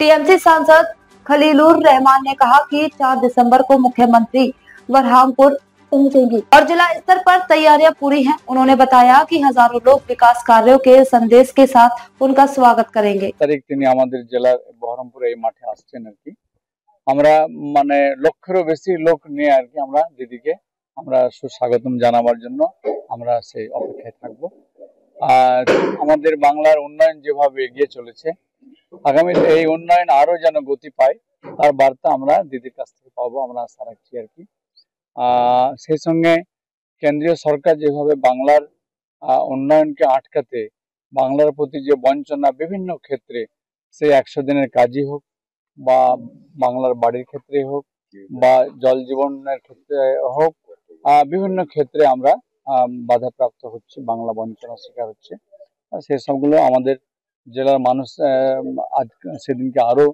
TMC सांसद खलीलुर रहमान ने कहा कि 4 दिसंबर को मुख्यमंत्री बरहामपुर पहुंचेंगी और जिला स्तर पर तैयारियां पूरी हैं। उन्होंने बताया कि हजारों लोग विकास कार्यों के संदेश के साथ उनका स्वागत करेंगे। तारीख তিনি আমাদের জেলার বহরমপুর এই মাঠে আসছেন আর কি। আমরা মানে লক্ষেরও বেশি লোক নিয়ে আর কি আমরা দিদিকে আমরা সুস্বাগতম জানাবার জন্য আমরা সেই অপেক্ষায় থাকবো। আর আমাদের বাংলার উন্নয়ন যেভাবে এগিয়ে চলেছে, আগামী এই উন্নয়ন আরো যেন গতি পায় তার বার্তা আমরা দিদির কাছ থেকে পাবো, আমরা আশা রাখছি আর কি। সেই সঙ্গে কেন্দ্রীয় সরকার যেভাবে বাংলার উন্নয়নকে আটকাতে, বাংলার প্রতি যে বঞ্চনা বিভিন্ন ক্ষেত্রে, সেই 100 দিনের কাজই হোক বা বাংলার বাড়ির ক্ষেত্রে হোক বা জল জীবনের ক্ষেত্রে হোক, বিভিন্ন ক্ষেত্রে আমরা বাধাপ্রাপ্ত হচ্ছে, বাংলা বঞ্চনার শিকার হচ্ছে। সেই সবগুলো আমাদের জেলার মানুষ আজ সেদিনকে আরো